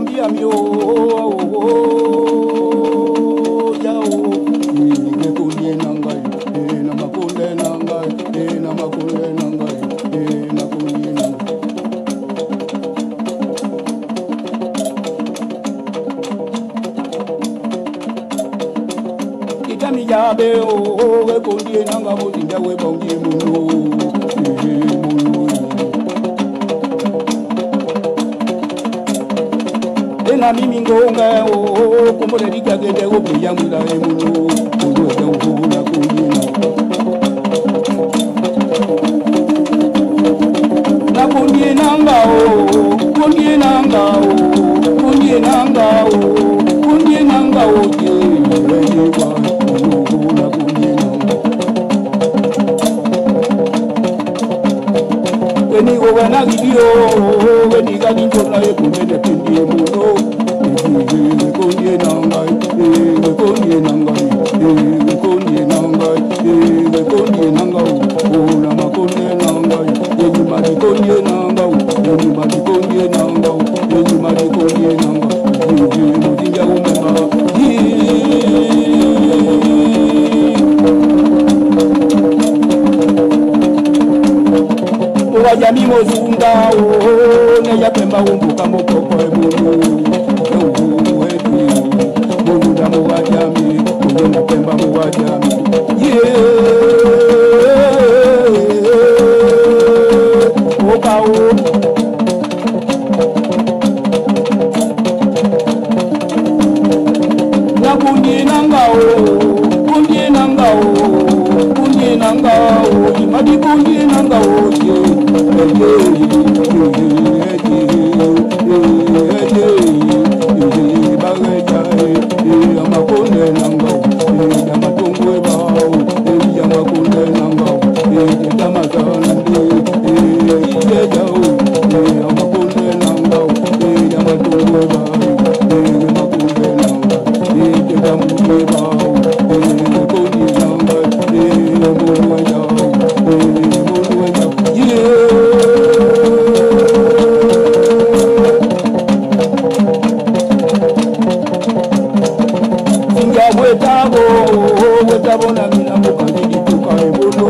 bambia mio yao ni kunye nangai na makunde nangai na makunde nangai na kunye nangai itami jabe o kunye nanga mutinja we bongi munu na mimi ngonga o komore dikagede o bya mula emunu odo de o na kunina na kunina ngao je rewa o na kunina eni o wana gidio eni gadinjo na e kumene pindi muno konye nangai konye nangai konye nangai konye nangai ona makonye nangai eni mari konye nangai eni mari konye nangai eni mari konye nangai mudinga umema owa jami mozunda o ne ya pemba umbuka mokoko ebulu Muwajami, Kundona Pemba Muwajami, Okao. Na kunye nangao, imadi kunye nangao, amakonde nangao amatongo bao amakonde nangao tamatande yejao amakonde nangao amatongo bao amakonde nangao tamuke bao konye nangao mono yao wetabo na mina mukandi tuka ebono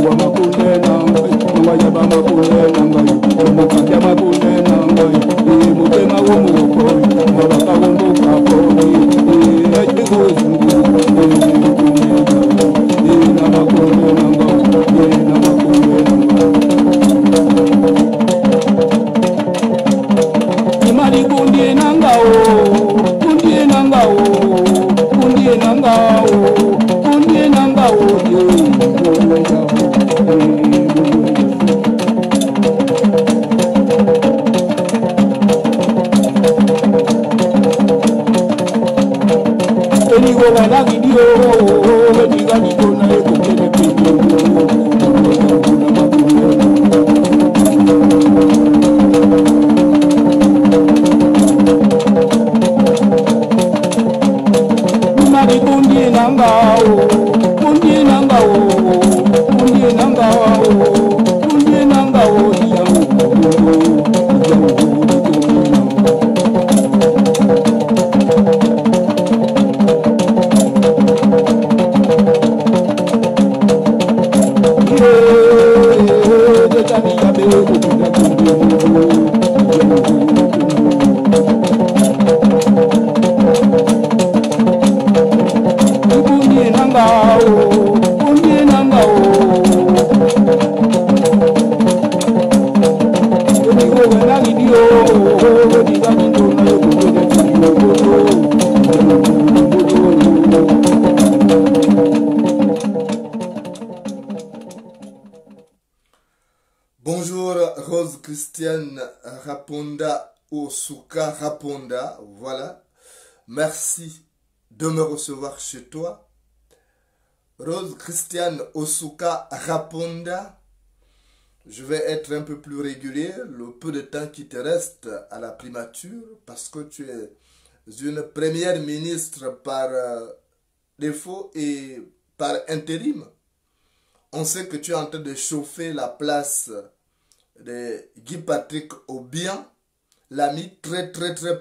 wa makunde nangai wa yaba makunde nangai mukandi makunde nangai mutema wo muko mabaka wo muko ejigo zungu na makunde nangai na makunde nangai imari kunde nangao kunde nangao kunye nangao eni go wana gidio eni ga gidona e kumene pinyo kunye nangao Bonjour Rose Christiane Raponda Osuka Raponda, voilà. Merci de me recevoir chez toi. Rose Christiane Osuka Raponda, je vais être un peu plus régulier, le peu de temps qui te reste à la primature, parce que tu es une première ministre par défaut et par intérim. On sait que tu es en train de chauffer la place de Guy Patrick Obiang, l'ami très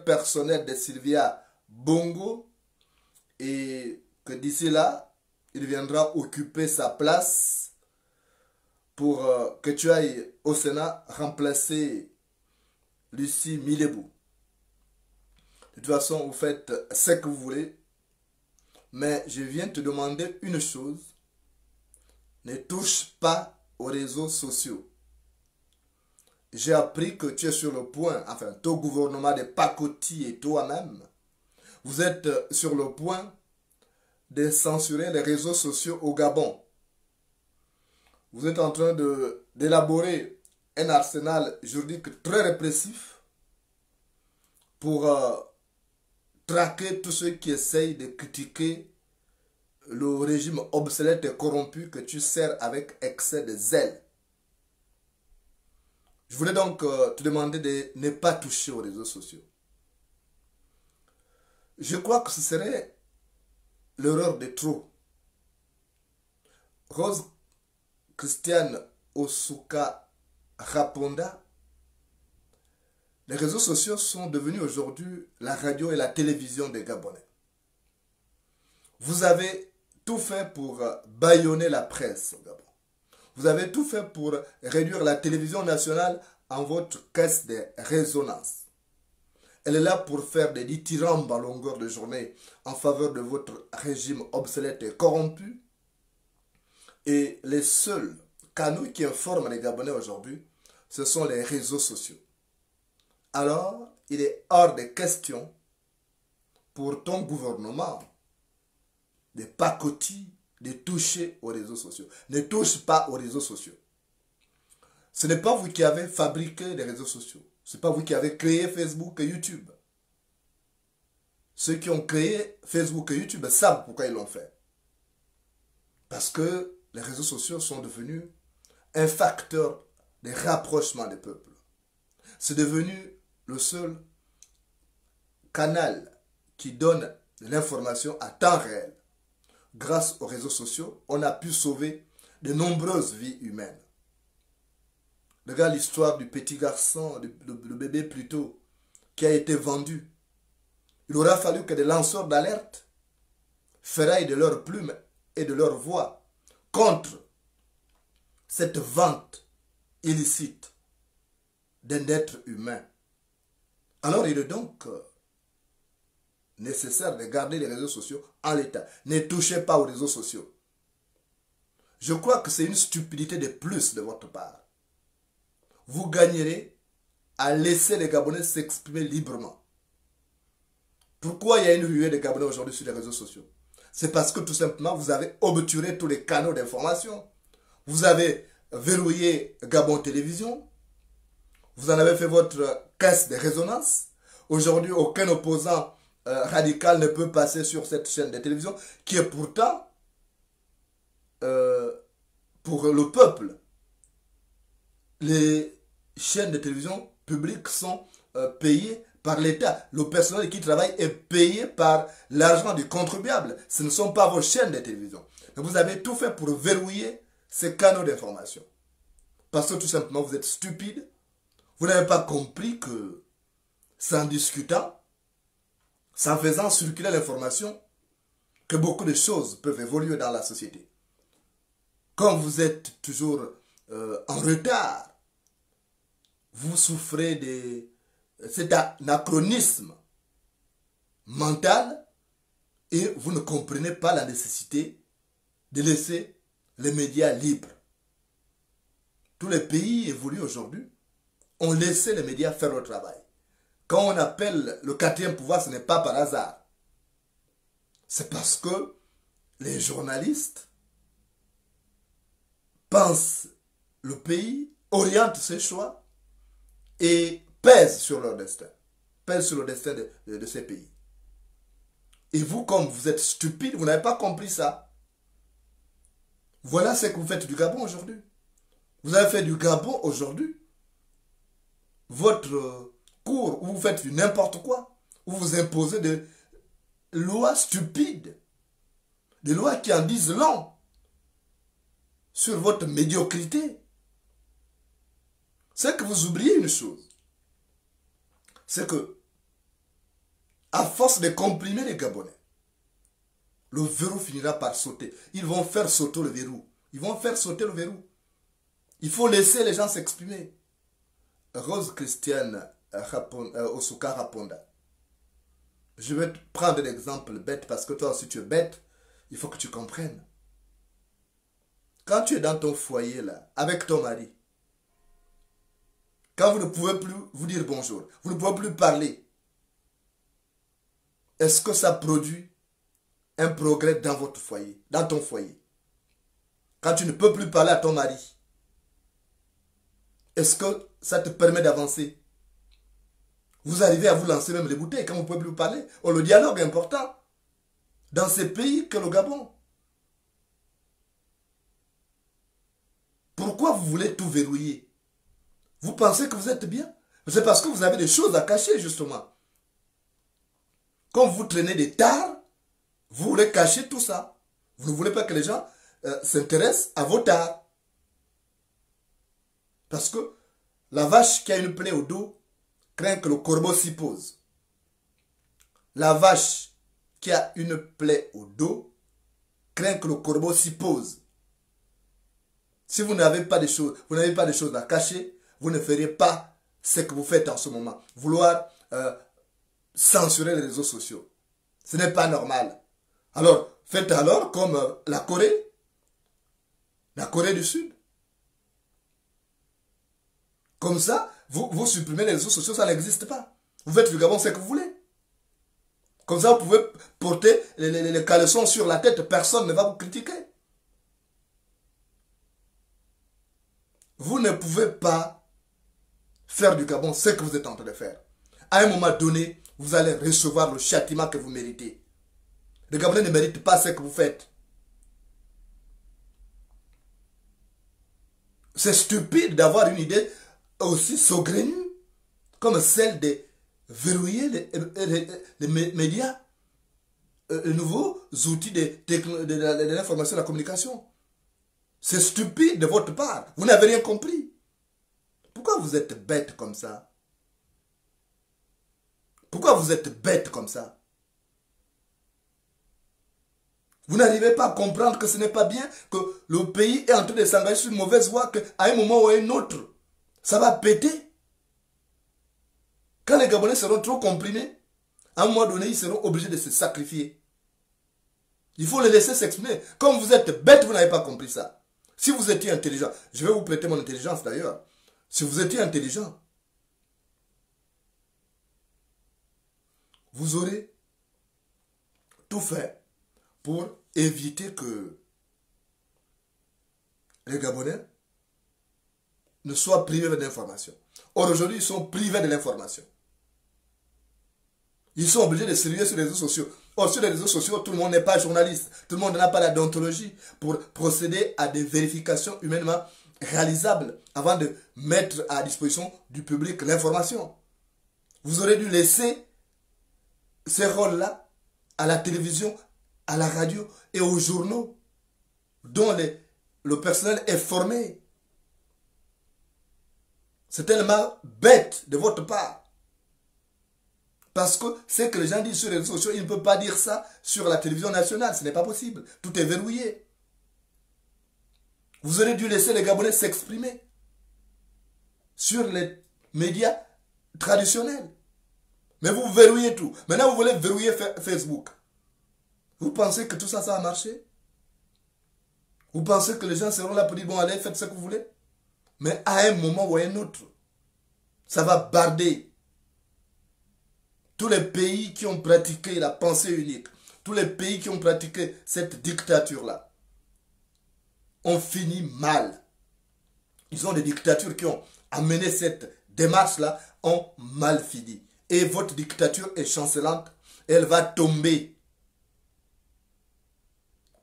personnel de Sylvia Bongo, et que d'ici là, il viendra occuper sa place pour que tu ailles au Sénat remplacer Lucie Milebou. De toute façon, vous faites ce que vous voulez, mais je viens te demander une chose: ne touche pas aux réseaux sociaux. J'ai appris que tu es sur le point, enfin, ton gouvernement de pacotille et toi-même, vous êtes sur le point de censurer les réseaux sociaux au Gabon. Vous êtes en train d'élaborer un arsenal juridique très répressif pour traquer tous ceux qui essayent de critiquer le régime obsolète et corrompu que tu sers avec excès de zèle. Je voulais donc te demander de ne pas toucher aux réseaux sociaux. Je crois que ce serait l'erreur de trop. Rose Christiane Osuka Raponda, les réseaux sociaux sont devenus aujourd'hui la radio et la télévision des Gabonais. Vous avez tout fait pour bâillonner la presse au Gabon. Vous avez tout fait pour réduire la télévision nationale en votre caisse de résonance. Elle est là pour faire des dithyrambes à longueur de journée en faveur de votre régime obsolète et corrompu. Et les seuls canaux qui informent les Gabonais aujourd'hui, ce sont les réseaux sociaux. Alors, il est hors de question pour ton gouvernement de pacotis, de toucher aux réseaux sociaux. Ne touche pas aux réseaux sociaux. Ce n'est pas vous qui avez fabriqué les réseaux sociaux. Ce n'est pas vous qui avez créé Facebook et YouTube. Ceux qui ont créé Facebook et YouTube savent pourquoi ils l'ont fait. Parce que les réseaux sociaux sont devenus un facteur de rapprochement des peuples. C'est devenu le seul canal qui donne l'information à temps réel. Grâce aux réseaux sociaux, on a pu sauver de nombreuses vies humaines. Regarde l'histoire du petit garçon, le bébé plutôt, qui a été vendu. Il aura fallu que des lanceurs d'alerte ferraillent de leurs plumes et de leur voix contre cette vente illicite d'un être humain. Alors il est donc nécessaire de garder les réseaux sociaux en l'état. Ne touchez pas aux réseaux sociaux. Je crois que c'est une stupidité de plus de votre part. Vous gagnerez à laisser les Gabonais s'exprimer librement. Pourquoi il y a une ruée de Gabonais aujourd'hui sur les réseaux sociaux? C'est parce que tout simplement vous avez obturé tous les canaux d'information. Vous avez verrouillé Gabon Télévision. Vous en avez fait votre caisse de résonance. Aujourd'hui, aucun opposant radical ne peut passer sur cette chaîne de télévision qui est pourtant pour le peuple. Les chaînes de télévision publiques sont payées par l'État. Le personnel qui travaille est payé par l'argent du contribuable. Ce ne sont pas vos chaînes de télévision. Mais vous avez tout fait pour verrouiller ces canaux d'information. Parce que tout simplement vous êtes stupide. Vous n'avez pas compris que c'est en discutant, c'est en faisant circuler l'information que beaucoup de choses peuvent évoluer dans la société. Quand vous êtes toujours en retard, vous souffrez de cet anachronisme mental et vous ne comprenez pas la nécessité de laisser les médias libres. Tous les pays évoluent aujourd'hui, ont laissé les médias faire le travail. Quand on appelle le quatrième pouvoir, ce n'est pas par hasard. C'est parce que les journalistes pensent le pays, orientent ses choix et pèsent sur leur destin. Pèsent sur le destin de ces pays. Et vous, comme vous êtes stupide, vous n'avez pas compris ça. Voilà ce que vous faites du Gabon aujourd'hui. Vous avez fait du Gabon aujourd'hui votre cours où vous faites du n'importe quoi, où vous imposez des lois stupides, des lois qui en disent long sur votre médiocrité. C'est que vous oubliez une chose. c'est que, à force de comprimer les Gabonais, le verrou finira par sauter. Ils vont faire sauter le verrou. Ils vont faire sauter le verrou. Il faut laisser les gens s'exprimer. Rose Christiane Osuka Raponda. Je vais te prendre l'exemple bête parce que toi aussi tu es bête. Il faut que tu comprennes. Quand tu es dans ton foyer là, avec ton mari, quand vous ne pouvez plus vous dire bonjour, vous ne pouvez plus parler, est-ce que ça produit un progrès dans votre foyer, dans ton foyer? Quand tu ne peux plus parler à ton mari, est-ce que ça te permet d'avancer? Vous arrivez à vous lancer même les bouteilles quand vous ne pouvez plus parler. Oh, le dialogue est important dans ces pays que le Gabon. Pourquoi vous voulez tout verrouiller? Vous pensez que vous êtes bien? C'est parce que vous avez des choses à cacher, justement. Quand vous traînez des tares, vous voulez cacher tout ça. Vous ne voulez pas que les gens s'intéressent à vos tares. Parce que la vache qui a une plaie au dos craint que le corbeau s'y pose. La vache qui a une plaie au dos craint que le corbeau s'y pose. Si vous n'avez pas de choses, vous n'avez pas de choses à cacher, vous ne feriez pas ce que vous faites en ce moment. Vouloir censurer les réseaux sociaux. Ce n'est pas normal. Alors, faites alors comme la Corée du Sud. Comme ça, vous supprimez les réseaux sociaux, ça n'existe pas. Vous faites du Gabon ce que vous voulez. Comme ça, vous pouvez porter les caleçons sur la tête, personne ne va vous critiquer. Vous ne pouvez pas faire du Gabon ce que vous êtes en train de faire. À un moment donné, vous allez recevoir le châtiment que vous méritez. Les Gabonais ne méritent pas ce que vous faites. C'est stupide d'avoir une idée aussi saugrenue comme celle de verrouiller les médias, les nouveaux outils de l'information et de la communication. C'est stupide de votre part. Vous n'avez rien compris. Pourquoi vous êtes bête comme ça? Pourquoi vous êtes bête comme ça? Vous n'arrivez pas à comprendre que ce n'est pas bien, que le pays est en train de s'engager sur une mauvaise voie, qu'à un moment ou à un autre, ça va péter. Quand les Gabonais seront trop comprimés, à un moment donné, ils seront obligés de se sacrifier. Il faut les laisser s'exprimer. Comme vous êtes bête, vous n'avez pas compris ça. Si vous étiez intelligent, je vais vous prêter mon intelligence d'ailleurs. Si vous étiez intelligent, vous aurez tout fait pour éviter que les Gabonais ne soient privés d'informations. Or, aujourd'hui, ils sont privés de l'information. Ils sont obligés de se lier sur les réseaux sociaux. Or, sur les réseaux sociaux, tout le monde n'est pas journaliste. Tout le monde n'a pas la déontologie pour procéder à des vérifications humainement réalisables avant de mettre à disposition du public l'information. Vous aurez dû laisser ces rôles-là à la télévision, à la radio et aux journaux dont le personnel est formé. C'est tellement bête de votre part. Parce que ce que les gens disent sur les réseaux sociaux, ils ne peuvent pas dire ça sur la télévision nationale. Ce n'est pas possible. Tout est verrouillé. Vous aurez dû laisser les Gabonais s'exprimer sur les médias traditionnels. Mais vous verrouillez tout. Maintenant, vous voulez verrouiller Facebook. Vous pensez que tout ça, ça va marcher? Vous pensez que les gens seront là pour dire, bon, allez, faites ce que vous voulez? Mais à un moment ou à un autre, ça va barder. Tous les pays qui ont pratiqué la pensée unique, tous les pays qui ont pratiqué cette dictature-là, ont fini mal. Ils ont des dictatures qui ont amené cette démarche-là, ont mal fini. Et votre dictature est chancelante, elle va tomber.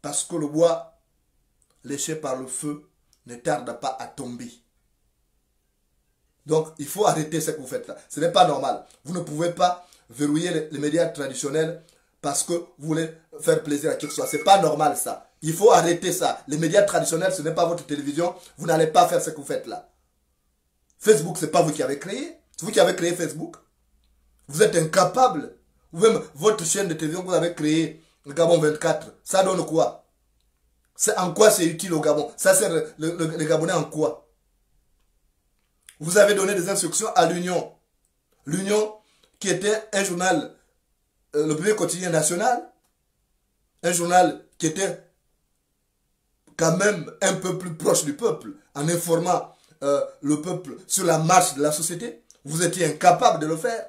Parce que le bois léché par le feu ne tarde pas à tomber. Donc, il faut arrêter ce que vous faites là. Ce n'est pas normal. Vous ne pouvez pas verrouiller les médias traditionnels parce que vous voulez faire plaisir à qui que ce soit. Ce n'est pas normal ça. Il faut arrêter ça. Les médias traditionnels, ce n'est pas votre télévision. Vous n'allez pas faire ce que vous faites là. Facebook, ce n'est pas vous qui avez créé. C'est vous qui avez créé Facebook. Vous êtes incapable. Vous-même, votre chaîne de télévision que vous avez créée, le Gabon 24, ça donne quoi? En quoi c'est utile au Gabon? Ça sert les Gabonais en quoi? Vous avez donné des instructions à l'Union. L'Union qui était un journal, le premier quotidien national, un journal qui était quand même un peu plus proche du peuple, en informant le peuple sur la marche de la société. Vous étiez incapable de le faire.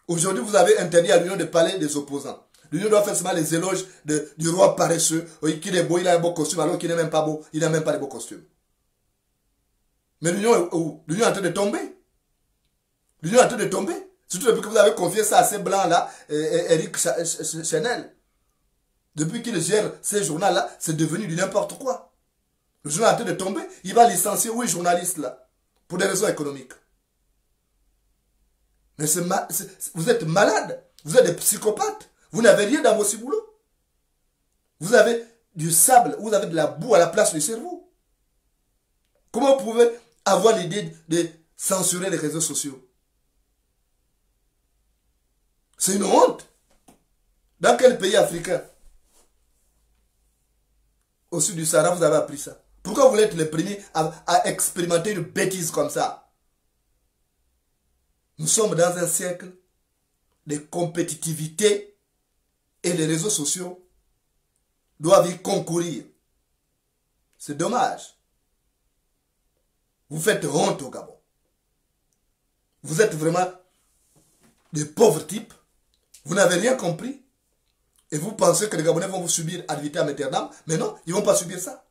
Aujourd'hui, vous avez interdit à l'Union de parler des opposants. L'Union doit faire seulement les éloges du roi paresseux. Oui, qu'il est beau, il a un beau costume, alors qu'il n'est même pas beau, il n'a même pas de beau costume. Mais l'Union est où? L'Union est en train de tomber. L'Union est en train de tomber. Surtout depuis que vous avez confié ça à ces blancs-là, Eric Chanel. Depuis qu'il gère ces journaux-là, c'est devenu du n'importe quoi. Le journal est en train de tomber. Il va licencier 8 journalistes là, pour des raisons économiques. Mais vous êtes malade. Vous êtes des psychopathes. Vous n'avez rien dans vos ciboulots. Vous avez du sable, vous avez de la boue à la place du cerveau. Comment vous pouvez avoir l'idée de censurer les réseaux sociaux? C'est une honte. Dans quel pays africain? Au sud du Sahara, vous avez appris ça. Pourquoi vous voulez être les premiers à expérimenter une bêtise comme ça? Nous sommes dans un siècle de compétitivité et les réseaux sociaux doivent y concourir. C'est dommage. Vous faites honte au Gabon. Vous êtes vraiment des pauvres types. Vous n'avez rien compris. Et vous pensez que les Gabonais vont vous subir ad vitam aeternam. Mais non, ils ne vont pas subir ça.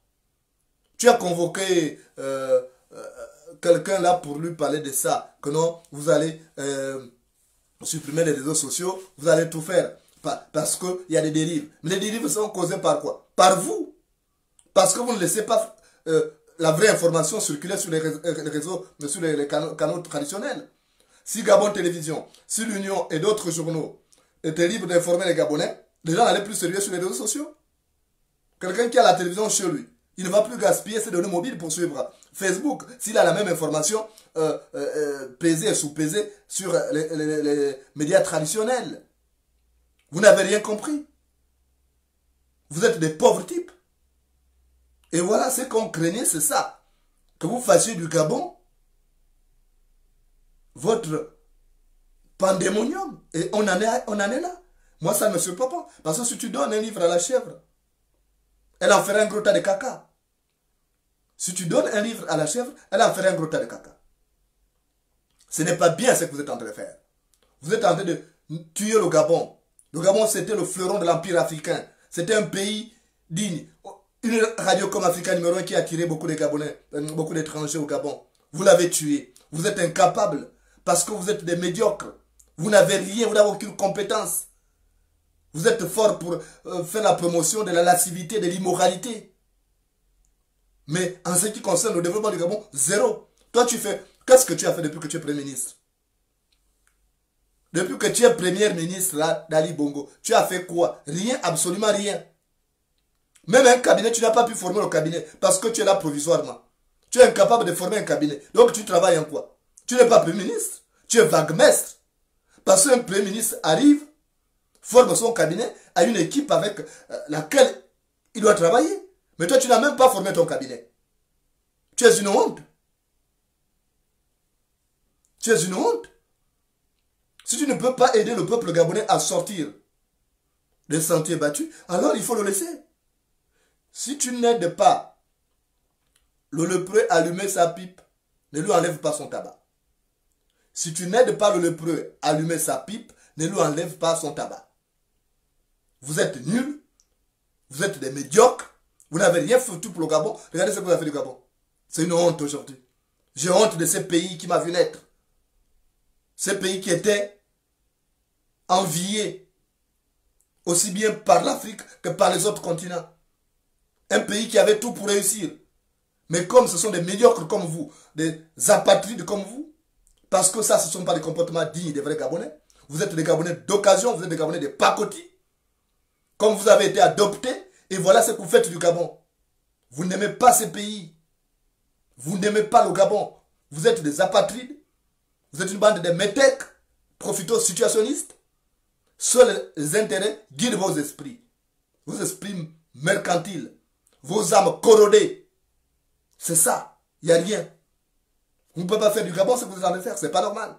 Tu as convoqué quelqu'un là pour lui parler de ça. Que non, vous allez supprimer les réseaux sociaux. Vous allez tout faire. Parce qu'il y a des dérives. Mais les dérives sont causées par quoi? Par vous. Parce que vous ne laissez pas la vraie information circuler sur les réseaux, sur les canaux traditionnels. Si Gabon Télévision, si l'Union et d'autres journaux étaient libres d'informer les Gabonais, les gens n'allaient plus sérieux sur les réseaux sociaux. Quelqu'un qui a la télévision chez lui, il ne va plus gaspiller ses données mobiles pour suivre Facebook. S'il a la même information pesée et sous-pesée sur les médias traditionnels. Vous n'avez rien compris. Vous êtes des pauvres types. Et voilà, ce qu'on craignait, c'est ça. Que vous fassiez du Gabon votre pandémonium. Et on en est là. Moi, ça ne me surprend pas. Parce que si tu donnes un livre à la chèvre, elle en fera un gros tas de caca. Si tu donnes un livre à la chèvre, elle en fera un gros tas de caca. Ce n'est pas bien ce que vous êtes en train de faire. Vous êtes en train de tuer le Gabon. Le Gabon, c'était le fleuron de l'Empire africain. C'était un pays digne. Une radio comme Africa numéro 1 qui a attiré beaucoup de Gabonais, beaucoup d'étrangers au Gabon. Vous l'avez tué. Vous êtes incapable parce que vous êtes des médiocres. Vous n'avez rien, vous n'avez aucune compétence. Vous êtes fort pour faire la promotion de la lascivité, de l'immoralité. Mais en ce qui concerne le développement du Gabon, zéro. Toi, tu fais... Qu'est-ce que tu as fait depuis que tu es Premier ministre? Depuis que tu es Premier ministre là, d'Ali Bongo, tu as fait quoi? Rien, absolument rien. Même un cabinet, tu n'as pas pu former le cabinet parce que tu es là provisoirement. Tu es incapable de former un cabinet. Donc tu travailles en quoi? Tu n'es pas Premier ministre. Tu es vaguemestre. Parce qu'un Premier ministre arrive, forme son cabinet à une équipe avec laquelle il doit travailler. Mais toi, tu n'as même pas formé ton cabinet. Tu es une honte. Tu es une honte. Si tu ne peux pas aider le peuple gabonais à sortir des sentiers battus, alors il faut le laisser. Si tu n'aides pas le lépreux à allumer sa pipe, ne lui enlève pas son tabac. Si tu n'aides pas le lépreux à allumer sa pipe, ne lui enlève pas son tabac. Vous êtes nuls, vous êtes des médiocres, vous n'avez rien foutu pour le Gabon. Regardez ce que vous avez fait du Gabon. C'est une honte aujourd'hui. J'ai honte de ce pays qui m'a vu naître. Ce pays qui était envié aussi bien par l'Afrique que par les autres continents. Un pays qui avait tout pour réussir. Mais comme ce sont des médiocres comme vous, des apatrides comme vous, parce que ça, ce ne sont pas des comportements dignes des vrais Gabonais. Vous êtes des Gabonais d'occasion, vous êtes des Gabonais de pacotis. Comme vous avez été adoptés, et voilà ce que vous faites du Gabon. Vous n'aimez pas ces pays. Vous n'aimez pas le Gabon. Vous êtes des apatrides. Vous êtes une bande de métèques, profito-situationnistes. Seuls les intérêts guident vos esprits. Vos esprits mercantiles. Vos âmes corrodées. C'est ça. Il n'y a rien. Vous ne pouvez pas faire du Gabon ce que vous êtes en train de faire. Ce n'est pas normal.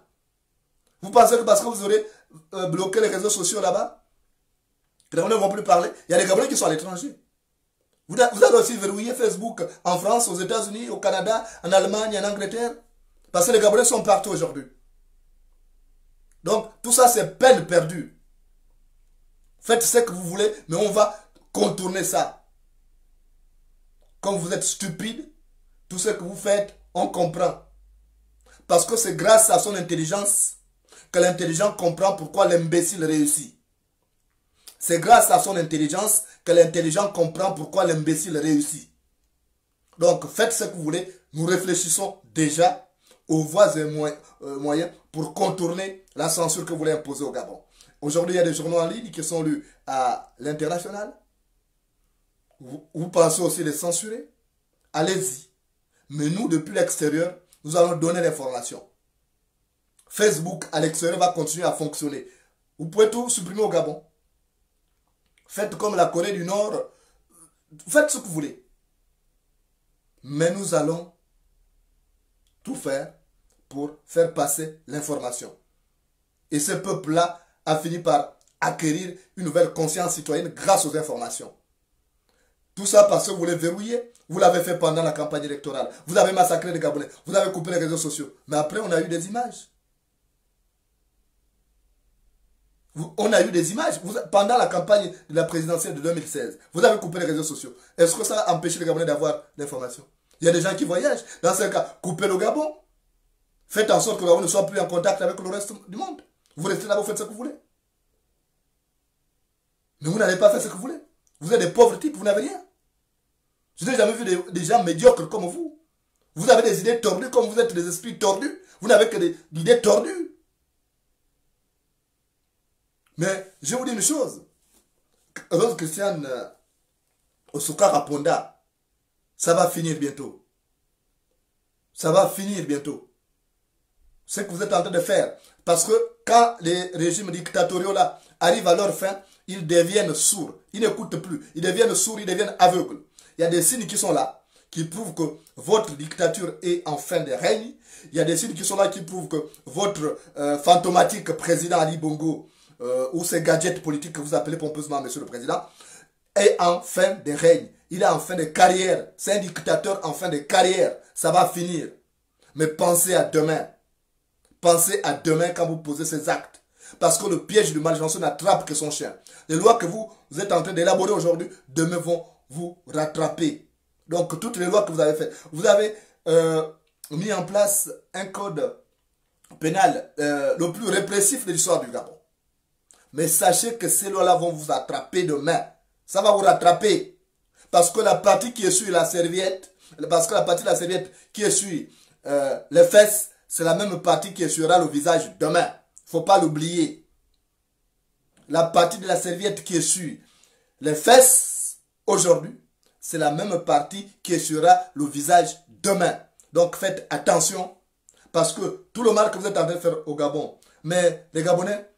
Vous pensez que parce que vous aurez bloqué les réseaux sociaux là-bas, les Gabonais ne vont plus parler. Il y a des Gabonais qui sont à l'étranger. Vous allez aussi verrouiller Facebook en France, aux États-Unis, au Canada, en Allemagne, en Angleterre. Parce que les Gabonais sont partout aujourd'hui. Donc, tout ça, c'est peine perdue. Faites ce que vous voulez, mais on va contourner ça. Comme vous êtes stupide, tout ce que vous faites, on comprend. Parce que c'est grâce à son intelligence que l'intelligent comprend pourquoi l'imbécile réussit. C'est grâce à son intelligence que l'intelligent comprend pourquoi l'imbécile réussit. Donc, faites ce que vous voulez. Nous réfléchissons déjà aux voies et moyens pour contourner la censure que vous voulez imposer au Gabon. Aujourd'hui, il y a des journaux en ligne qui sont lus à l'international. Vous pensez aussi les censurer? Allez-y. Mais nous, depuis l'extérieur, nous allons donner l'information. Facebook à l'extérieur va continuer à fonctionner. Vous pouvez tout supprimer au Gabon. Faites comme la Corée du Nord. Faites ce que vous voulez. Mais nous allons tout faire pour faire passer l'information. Et ce peuple-là a fini par acquérir une nouvelle conscience citoyenne grâce aux informations. Tout ça parce que vous les verrouillez. Vous l'avez fait pendant la campagne électorale. Vous avez massacré les Gabonais. Vous avez coupé les réseaux sociaux. Mais après, on a eu des images. On a eu des images. Pendant la campagne de la présidentielle de 2016, vous avez coupé les réseaux sociaux. Est-ce que ça a empêché les Gabonais d'avoir l'information? Il y a des gens qui voyagent. Dans ce cas, coupez le Gabon. Faites en sorte que le Gabon ne soit plus en contact avec le reste du monde. Vous restez là, vous faites ce que vous voulez. Mais vous n'allez pas faire ce que vous voulez. Vous êtes des pauvres types, vous n'avez rien. Je n'ai jamais vu des gens médiocres comme vous. Vous avez des idées tordues comme vous êtes des esprits tordus. Vous n'avez que des idées tordues. Mais je vous dis une chose. Rose Christiane Osuka Raponda, ça va finir bientôt. Ça va finir bientôt. Ce que vous êtes en train de faire. Parce que quand les régimes dictatoriaux là arrivent à leur fin, ils deviennent sourds. Ils n'écoutent plus. Ils deviennent sourds, ils deviennent aveugles. Il y a des signes qui sont là, qui prouvent que votre dictature est en fin de règne. Il y a des signes qui sont là, qui prouvent que votre fantomatique président Ali Bongo, ou ces gadgets politiques que vous appelez pompeusement Monsieur le Président, est en fin de règne. Il est en fin de carrière. C'est un dictateur en fin de carrière. Ça va finir. Mais pensez à demain. Pensez à demain quand vous posez ces actes. Parce que le piège du malchanceux n'attrape que son chien. Les lois que vous êtes en train d'élaborer aujourd'hui, demain vont vous rattraper. Donc toutes les lois que vous avez faites. Vous avez mis en place un code pénal le plus répressif de l'histoire du Gabon. Mais sachez que ces lois-là vont vous attraper demain. Ça va vous rattraper. Parce que la partie qui essuie la serviette, parce que la partie de la serviette qui essuie les fesses, c'est la même partie qui essuiera le visage demain. Il ne faut pas l'oublier. La partie de la serviette qui essuie les fesses aujourd'hui, c'est la même partie qui essuiera le visage demain. Donc faites attention. Parce que tout le mal que vous êtes en train de faire au Gabon, mais les Gabonais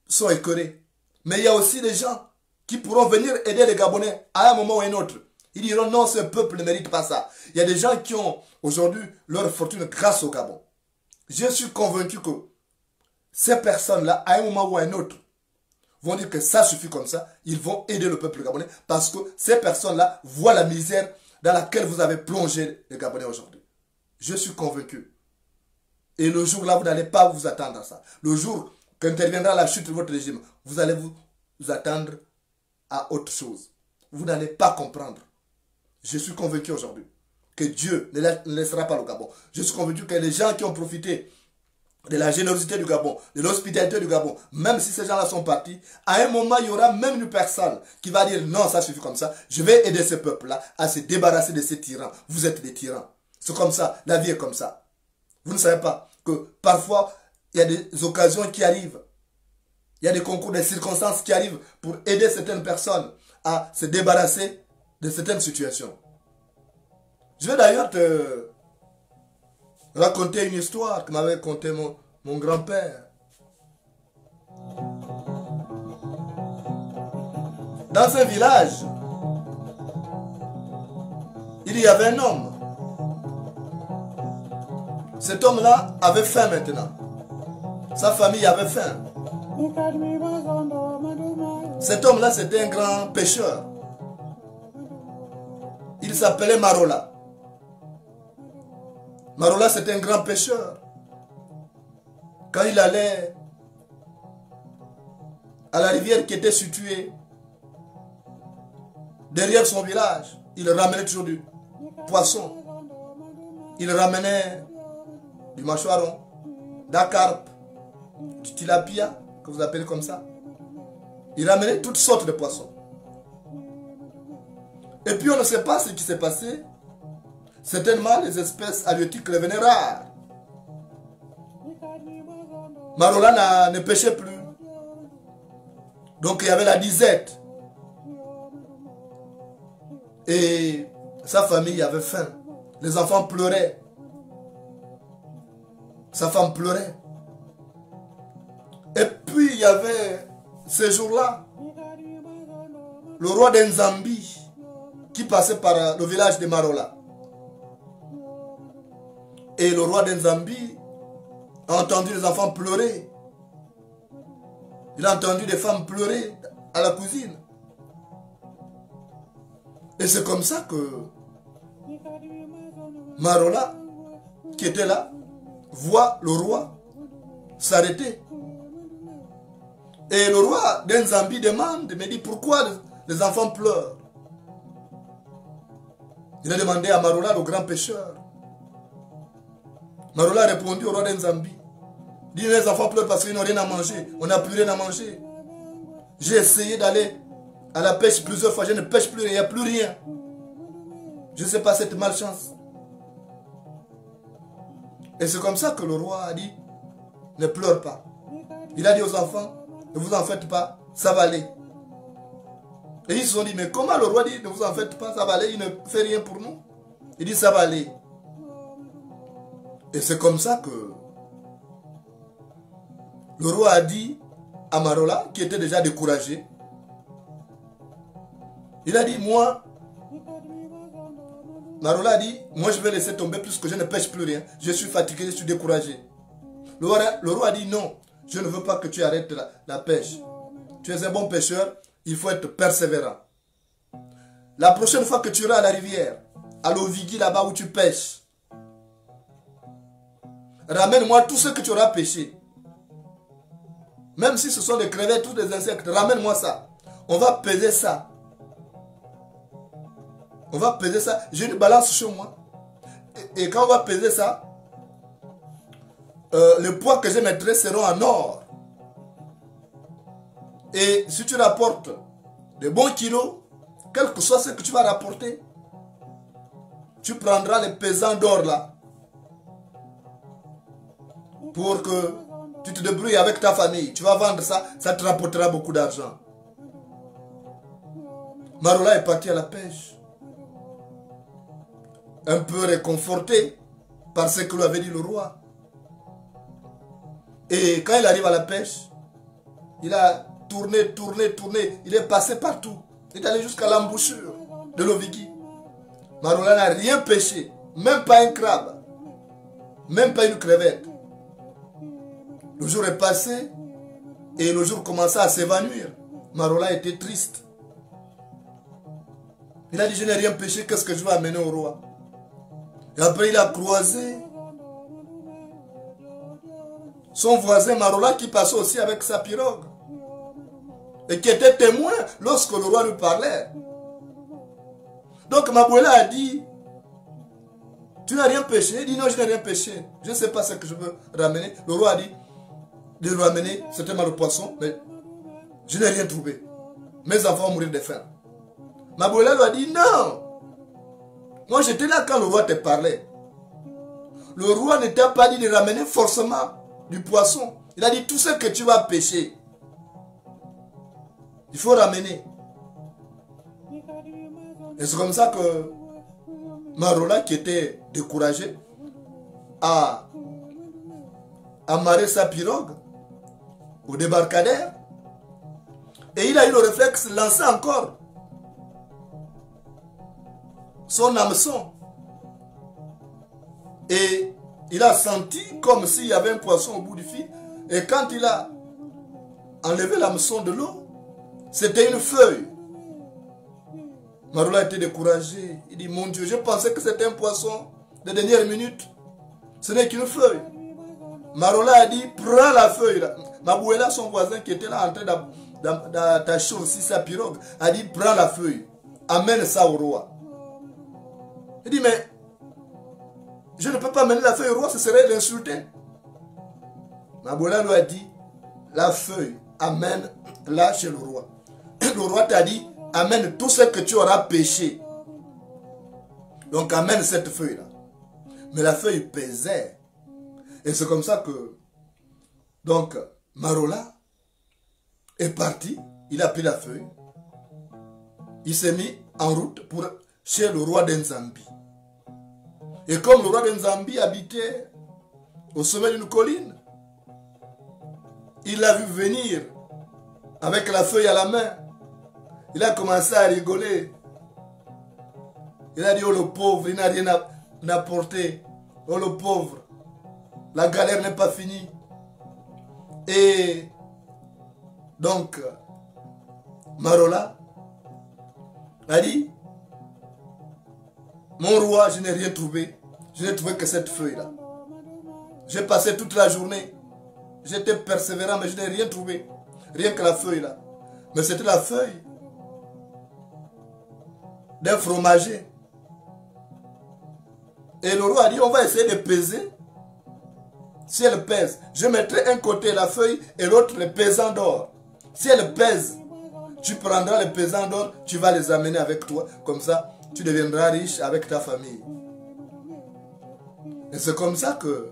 sont écœurés. Mais il y a aussi des gens qui pourront venir aider les Gabonais à un moment ou à un autre. Ils diront non, ce peuple ne mérite pas ça. Il y a des gens qui ont aujourd'hui leur fortune grâce au Gabon. Je suis convaincu que ces personnes-là, à un moment ou à un autre, vont dire que ça suffit comme ça. Ils vont aider le peuple gabonais parce que ces personnes-là voient la misère dans laquelle vous avez plongé les Gabonais aujourd'hui. Je suis convaincu. Et le jour là, vous n'allez pas vous attendre à ça. Le jour qu'interviendra la chute de votre régime, vous allez vous attendre à autre chose. Vous n'allez pas comprendre. Je suis convaincu aujourd'hui que Dieu ne laissera pas le Gabon. Je suis convaincu que les gens qui ont profité de la générosité du Gabon, de l'hospitalité du Gabon, même si ces gens-là sont partis, à un moment, il y aura même une personne qui va dire non, ça suffit comme ça, je vais aider ce peuple-là à se débarrasser de ces tyrans. Vous êtes des tyrans. C'est comme ça, la vie est comme ça. Vous ne savez pas que parfois, il y a des occasions qui arrivent. Il y a des concours, des circonstances qui arrivent pour aider certaines personnes à se débarrasser de certaines situations. Je vais d'ailleurs te raconter une histoire que m'avait conté mon grand-père. Dans un village, il y avait un homme. Cet homme-là avait faim maintenant. Sa famille avait faim. Cet homme-là, c'était un grand pêcheur. Il s'appelait Marola. Marola, c'était un grand pêcheur. Quand il allait à la rivière qui était située derrière son village, il ramenait toujours du poisson. Il ramenait du mâchoiron, de la carpe, du tilapia, que vous appelez comme ça. Il ramenait toutes sortes de poissons. Et puis on ne sait pas ce qui s'est passé. Certainement les espèces halieutiques revenaient rares. Marola ne pêchait plus. Donc il y avait la disette. Et sa famille avait faim. Les enfants pleuraient. Sa femme pleurait. Et puis il y avait ces jours-là le roi d'Enzambi qui passait par le village de Marola. Et le roi d'Enzambi a entendu les enfants pleurer. Il a entendu des femmes pleurer à la cuisine. Et c'est comme ça que Marola, qui était là, voit le roi s'arrêter. Et le roi d'Enzambi demande, me dit, pourquoi les enfants pleurent? Il a demandé à Marola, le grand pêcheur. Marola a répondu au roi d'Enzambi. Il dit, les enfants pleurent parce qu'ils n'ont rien à manger. On n'a plus rien à manger. J'ai essayé d'aller à la pêche plusieurs fois. Je ne pêche plus, il n'y a plus rien. Je ne sais pas cette malchance. Et c'est comme ça que le roi a dit, ne pleure pas. Il a dit aux enfants, ne vous en faites pas, ça va aller. Et ils se sont dit, mais comment le roi dit, ne vous en faites pas, ça va aller, il ne fait rien pour nous. Il dit, ça va aller. Et c'est comme ça que le roi a dit à Marola, qui était déjà découragé, il a dit, moi, Marola a dit, moi je vais laisser tomber puisque je ne pêche plus rien. Je suis fatigué, je suis découragé. Le roi a dit, non, je ne veux pas que tu arrêtes la pêche. Tu es un bon pêcheur, il faut être persévérant. La prochaine fois que tu iras à la rivière, à l'Ovigui, là-bas où tu pêches, ramène-moi tout ce que tu auras pêché. Même si ce sont des crevettes, tous des insectes, ramène-moi ça. On va peser ça. On va peser ça. J'ai une balance chez moi. Et quand on va peser ça, les poids que je mettrai seront en or. Et si tu rapportes des bons kilos, quel que soit ce que tu vas rapporter, tu prendras les pesants d'or là. Pour que tu te débrouilles avec ta famille. Tu vas vendre ça, ça te rapportera beaucoup d'argent. Marola est parti à la pêche. Un peu réconforté par ce que lui avait dit le roi. Et quand il arrive à la pêche, il a tourné. Il est passé partout. Il est allé jusqu'à l'embouchure de l'Ovigui. Marola n'a rien pêché. Même pas un crabe. Même pas une crevette. Le jour est passé et le jour commençait à s'évanouir. Marola était triste. Il a dit, je n'ai rien pêché, qu'est-ce que je vais amener au roi? Et après il a croisé son voisin Marola qui passait aussi avec sa pirogue. Et qui était témoin lorsque le roi lui parlait. Donc Maboula a dit, tu n'as rien pêché? Il dit, non, je n'ai rien pêché. Je ne sais pas ce que je veux ramener. Le roi a dit, de lui ramener certainement le poisson, mais je n'ai rien trouvé. Mes enfants vont mourir de faim. Maboula lui a dit, non. Moi j'étais là quand le roi te parlait. Le roi ne t'a pas dit de ramener forcément du poisson. Il a dit, tout ce que tu vas pêcher, il faut ramener. Et c'est comme ça que Marola, qui était découragé, à amarrer sa pirogue au débarcadère. Et il a eu le réflexe de lancer encore son hameçon. Et il a senti comme s'il y avait un poisson au bout du fil. Et quand il a enlevé l'hameçon de l'eau, c'était une feuille. Marola était découragé. Il dit, mon Dieu, je pensais que c'était un poisson de dernière minute. Ce n'est qu'une feuille. Marola a dit, prends la feuille. Mabouela, son voisin qui était là en train d'attacher aussi sa pirogue, a dit, prends la feuille. Amène ça au roi. Il dit, mais je ne peux pas amener la feuille au roi, ce serait l'insulter. Mabouela lui a dit, la feuille, amène-la chez le roi. Le roi t'a dit, amène tout ce que tu auras péché. Donc amène cette feuille-là. Mais la feuille pesait. Et c'est comme ça que, donc, Marola est parti. Il a pris la feuille. Il s'est mis en route pour chez le roi d'Nzambi. Et comme le roi d'Nzambi habitait au sommet d'une colline, il l'a vu venir avec la feuille à la main. Il a commencé à rigoler. Il a dit, oh le pauvre, il n'a rien apporté. Oh le pauvre, la galère n'est pas finie. Et donc, Marola a dit, mon roi, je n'ai rien trouvé. Je n'ai trouvé que cette feuille-là. J'ai passé toute la journée. J'étais persévérant, mais je n'ai rien trouvé. Rien que la feuille-là. Mais c'était la feuille d'un fromager. Et le roi a dit, on va essayer de peser. Si elle pèse, je mettrai un côté la feuille et l'autre le pesant d'or. Si elle pèse, tu prendras les pesants d'or, tu vas les amener avec toi. Comme ça, tu deviendras riche avec ta famille. Et c'est comme ça que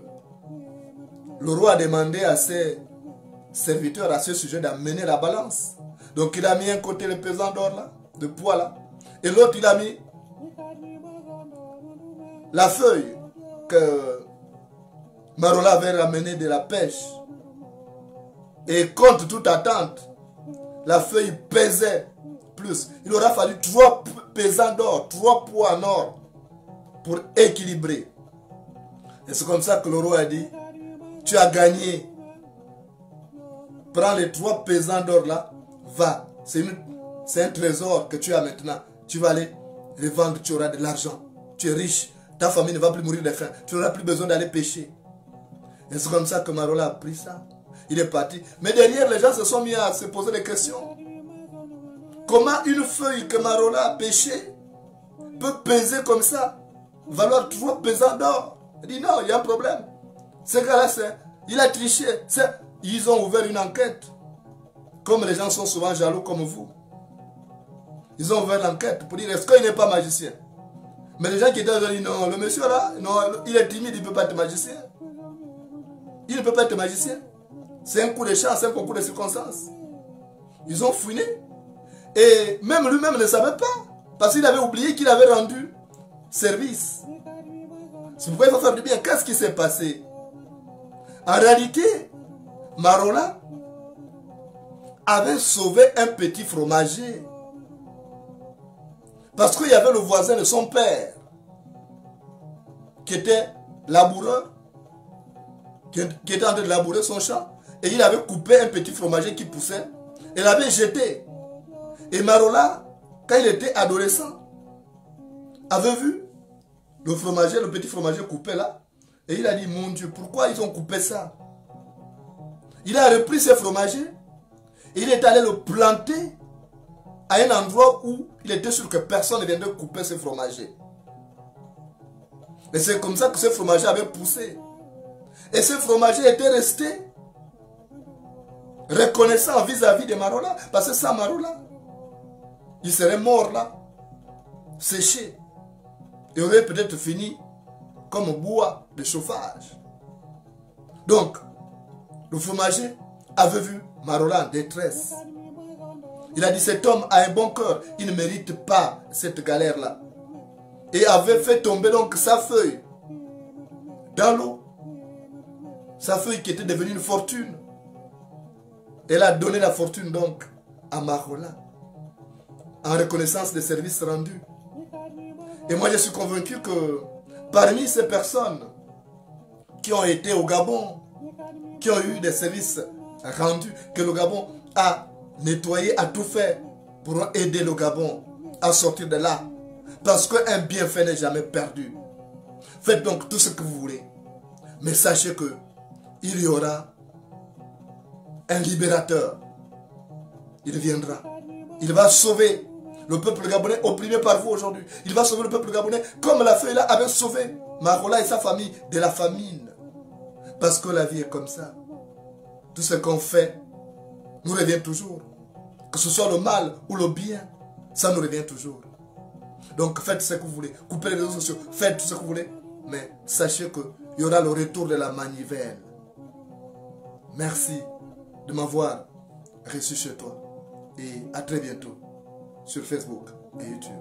le roi a demandé à ses serviteurs à ce sujet d'amener la balance. Donc il a mis un côté le pesant d'or là, de poids là. Et l'autre il a mis la feuille que Marola avait ramenée de la pêche. Et contre toute attente, la feuille pesait plus. Il aura fallu 3 pesants d'or, 3 poids en or pour équilibrer. Et c'est comme ça que le roi a dit, tu as gagné. Prends les 3 pesants d'or là, va. C'est un trésor que tu as maintenant. Tu vas aller les vendre, tu auras de l'argent. Tu es riche. Ta famille ne va plus mourir de faim. Tu n'auras plus besoin d'aller pêcher. Et c'est comme ça que Marola a pris ça. Il est parti. Mais derrière, les gens se sont mis à se poser des questions. Comment une feuille que Marola a pêchée peut peser comme ça, valoir 3 pesants d'or? Il dit non, il y a un problème. Ce gars-là, il a triché. Ils ont ouvert une enquête. Comme les gens sont souvent jaloux comme vous. Ils ont ouvert l'enquête pour dire, est-ce qu'il n'est pas magicien? Mais les gens qui étaient là, ils disent, non, le monsieur là, non, il est timide, il ne peut pas être magicien. Il ne peut pas être magicien. C'est un coup de chance, c'est un concours de circonstances. Ils ont fouiné. Et même lui-même ne savait pas. Parce qu'il avait oublié qu'il avait rendu service. C'est pourquoi il faut faire du bien. Qu'est-ce qui s'est passé? En réalité, Marola avait sauvé un petit fromager. Parce qu'il y avait le voisin de son père qui était laboureur, qui était en train de labourer son champ. Et il avait coupé un petit fromager qui poussait et l'avait jeté. Et Marola, quand il était adolescent, avait vu le fromager, le petit fromager coupé là. Et il a dit, mon Dieu, pourquoi ils ont coupé ça? Il a repris ce fromager et il est allé le planter à un endroit où il était sûr que personne ne viendrait couper ce fromager. Et c'est comme ça que ce fromager avait poussé. Et ce fromager était resté reconnaissant vis-à-vis de Marola. Parce que sans Marola, il serait mort là, séché. Et aurait peut-être fini comme bois de chauffage. Donc, le fromager avait vu Marola en détresse. Il a dit, cet homme a un bon cœur, il ne mérite pas cette galère-là. Et avait fait tomber donc sa feuille dans l'eau. Sa feuille qui était devenue une fortune. Elle a donné la fortune donc à Marola en reconnaissance des services rendus. Et moi je suis convaincu que parmi ces personnes qui ont été au Gabon, qui ont eu des services rendus, que le Gabon a nettoyé, a tout fait pour aider le Gabon à sortir de là. Parce qu'un bienfait n'est jamais perdu. Faites donc tout ce que vous voulez. Mais sachez que il y aura un libérateur. Il viendra. Il va sauver le peuple gabonais opprimé par vous aujourd'hui. Il va sauver le peuple gabonais comme la feuille là avait sauvé Marola et sa famille de la famine. Parce que la vie est comme ça. Tout ce qu'on fait nous revient toujours. Que ce soit le mal ou le bien, ça nous revient toujours. Donc faites ce que vous voulez. Coupez les réseaux sociaux. Faites tout ce que vous voulez. Mais sachez qu'il y aura le retour de la manivelle. Merci de m'avoir reçu chez toi. Et à très bientôt sur Facebook et YouTube.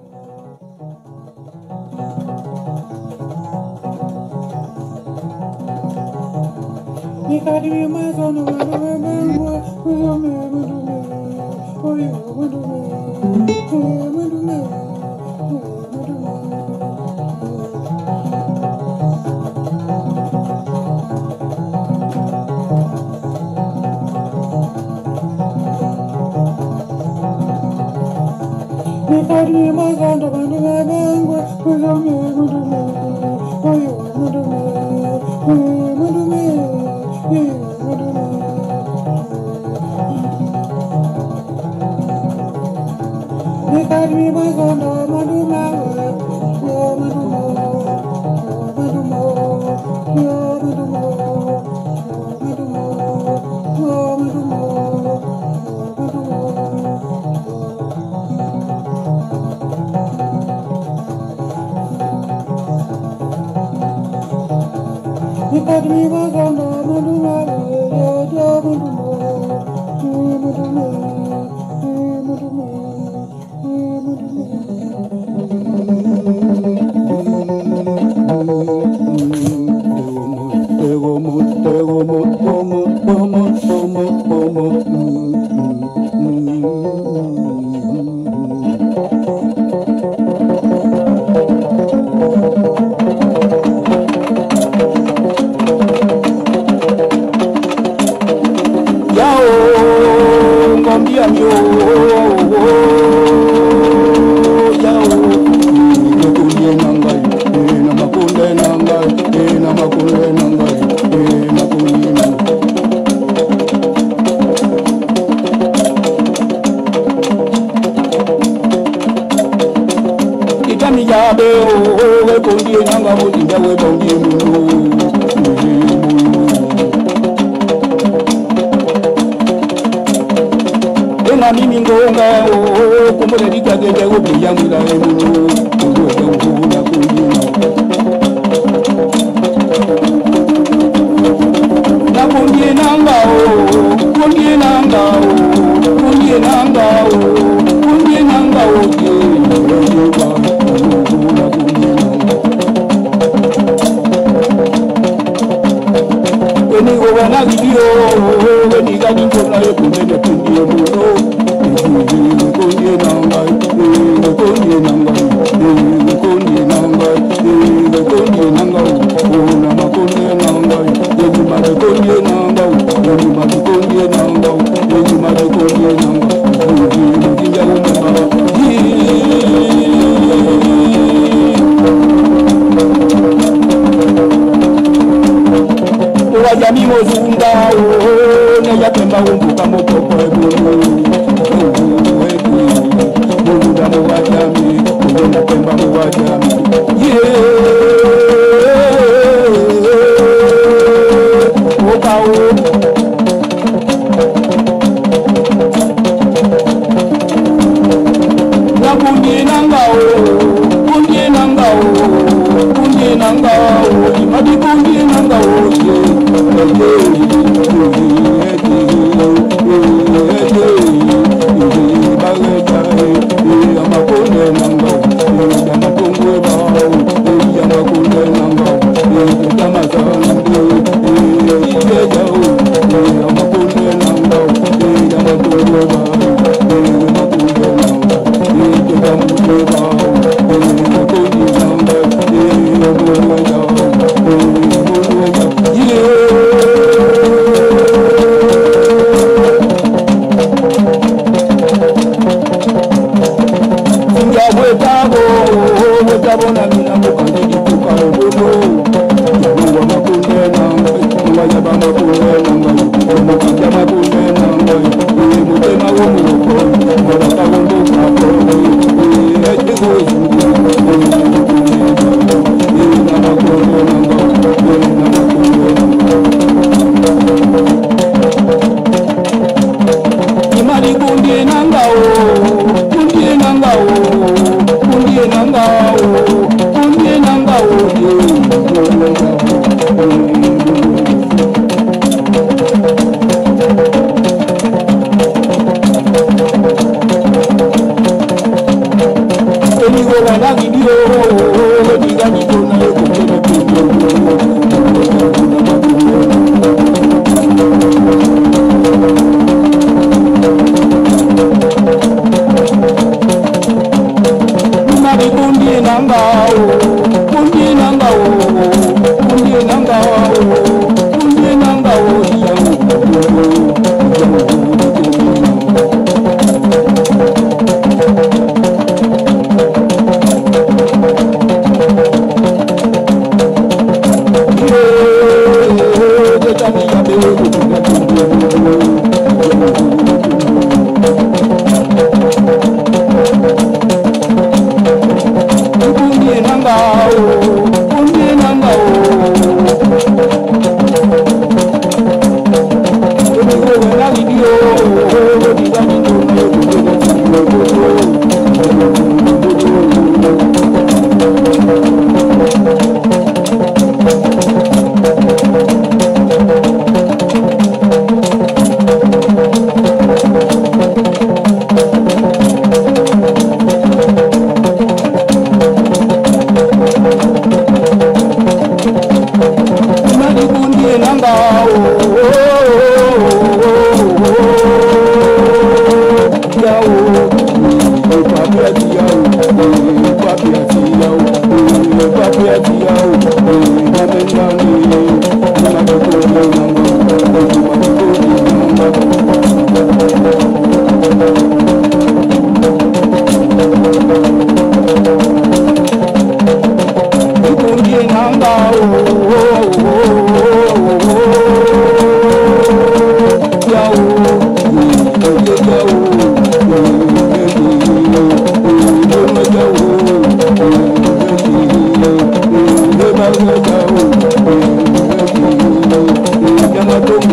Nanga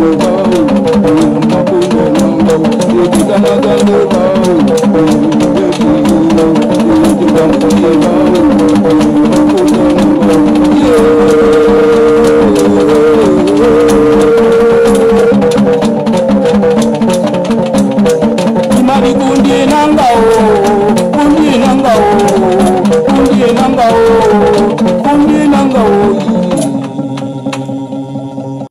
Jehovah